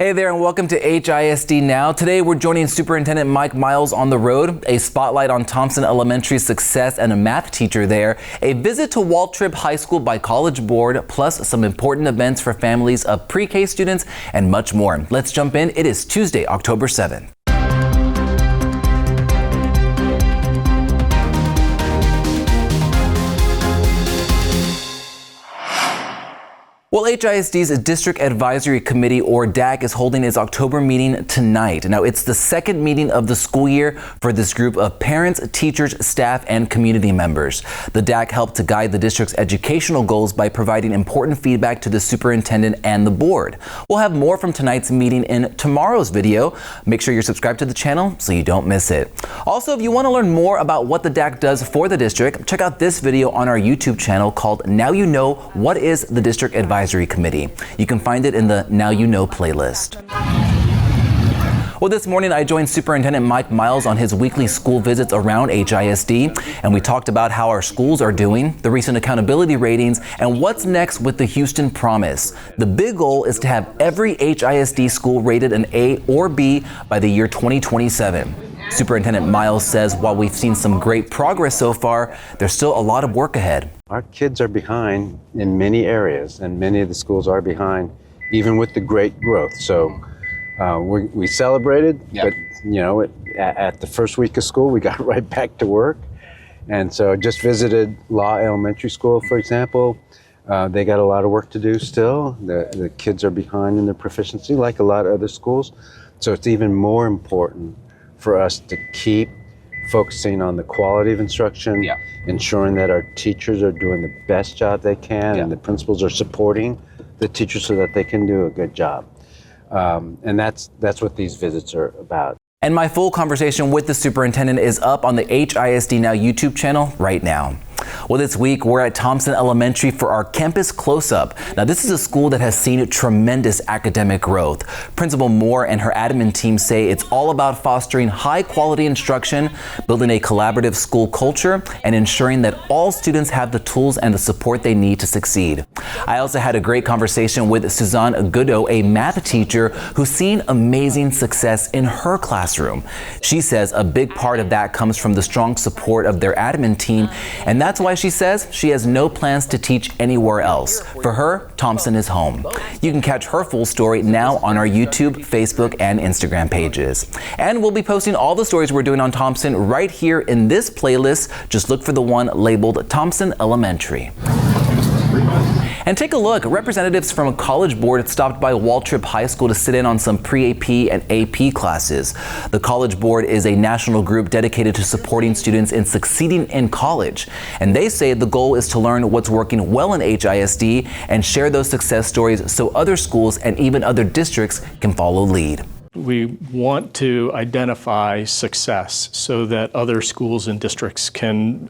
Hey there and welcome to HISD Now. Today we're joining Superintendent Miles on the road, a spotlight on Thompson Elementary's success and a math teacher there, a visit to Waltip High School by College Board, plus some important events for families of pre-K students and much more. Let's jump in. It is Tuesday, October 7th. Well, HISD's District Advisory Committee, or DAC, is holding its October meeting tonight. Now, it's the second meeting of the school year for this group of parents, teachers, staff, and community members. The DAC helped to guide the district's educational goals by providing important feedback to the superintendent and the board. We'll have more from tonight's meeting in tomorrow's video. Make sure you're subscribed to the channel so you don't miss it. Also, if you want to learn more about what the DAC does for the district, check out this video on our YouTube channel called Now You Know What is the District Advisory Committee. You can find it in the Now You Know playlist. Well, this morning I joined Superintendent Miles on his weekly school visits around HISD, and we talked about how our schools are doing, the recent accountability ratings, and what's next with the Houston Promise. The big goal is to have every HISD school rated an A or B by the year 2027. Superintendent Miles says while we've seen some great progress so far, there's still a lot of work ahead. Our kids are behind in many areas, and many of the schools are behind, even with the great growth. So we celebrated, but you know, at the first week of school, we got right back to work. And so I just visited Law Elementary School, for example. They got a lot of work to do still. The kids are behind in their proficiency, like a lot of other schools. So it's even more important for us to keep focusing on the quality of instruction, ensuring that our teachers are doing the best job they can, and the principals are supporting the teachers so that they can do a good job. And that's what these visits are about. And my full conversation with the superintendent is up on the HISD Now YouTube channel right now. Well, this week we're at Thompson Elementary for our campus close-up. Now, this is a school that has seen tremendous academic growth. Principal Moore and her admin team say it's all about fostering high-quality instruction, building a collaborative school culture, and ensuring that all students have the tools and the support they need to succeed. I also had a great conversation with Suzanne Goodo, a math teacher who's seen amazing success in her classroom. She says a big part of that comes from the strong support of their admin team, and that's why she says she has no plans to teach anywhere else. For her, Thompson is home. You can catch her full story now on our YouTube, Facebook, and Instagram pages. And we'll be posting all the stories we're doing on Thompson right here in this playlist. Just look for the one labeled Thompson Elementary. And take a look, representatives from a College Board stopped by Waltip High School to sit in on some pre-AP and AP classes. The College Board is a national group dedicated to supporting students in succeeding in college. And they say the goal is to learn what's working well in HISD and share those success stories so other schools and even other districts can follow lead. We want to identify success so that other schools and districts can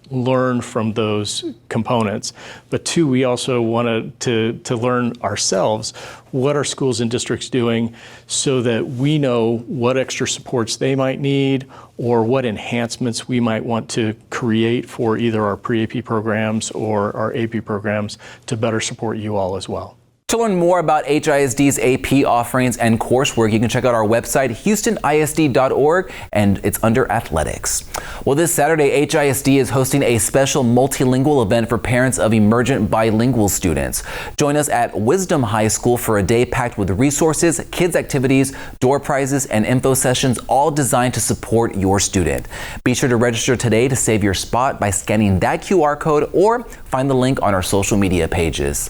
learn from those components. But two, we also wanted to learn ourselves what are schools and districts doing so that we know what extra supports they might need or what enhancements we might want to create for either our pre-AP programs or our AP programs to better support you all as well. To learn more about HISD's AP offerings and coursework, you can check out our website, houstonisd.org, and it's under athletics. Well, this Saturday, HISD is hosting a special multilingual event for parents of emergent bilingual students. Join us at Wisdom High School for a day packed with resources, kids activities, door prizes, and info sessions, all designed to support your student. Be sure to register today to save your spot by scanning that QR code or find the link on our social media pages.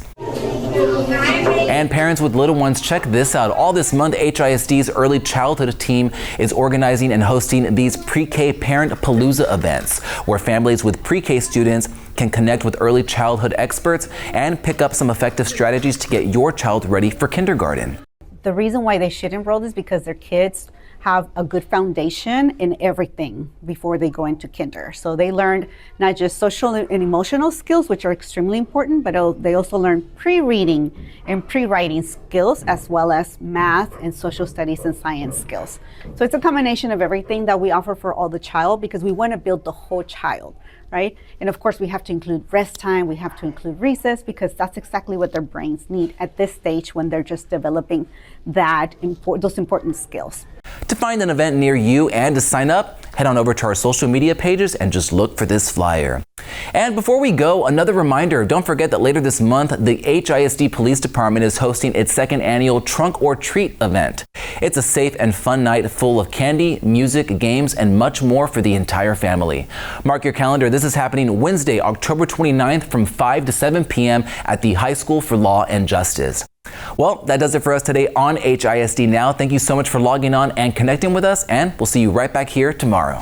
And parents with little ones, check this out. All this month, HISD's early childhood team is organizing and hosting these pre-K parent Palooza events, where families with pre-K students can connect with early childhood experts and pick up some effective strategies to get your child ready for kindergarten. The reason why they should enroll is because their kids have a good foundation in everything before they go into kinder. So they learned not just social and emotional skills, which are extremely important, but they also learn pre-reading and pre-writing skills, as well as math and social studies and science skills. So it's a combination of everything that we offer for all the child, because we want to build the whole child, right? And of course, we have to include rest time, we have to include recess, because that's exactly what their brains need at this stage when they're just developing those important skills. To find an event near you and to sign up, head on over to our social media pages and just look for this flyer. And before we go, another reminder, don't forget that later this month, the HISD Police Department is hosting its second annual Trunk or Treat event. It's a safe and fun night full of candy, music, games, and much more for the entire family. Mark your calendar. This is happening Wednesday, October 29th from 5 to 7 p.m. at the High School for Law and Justice. Well, that does it for us today on HISD Now. Thank you so much for logging on and connecting with us, and we'll see you right back here tomorrow.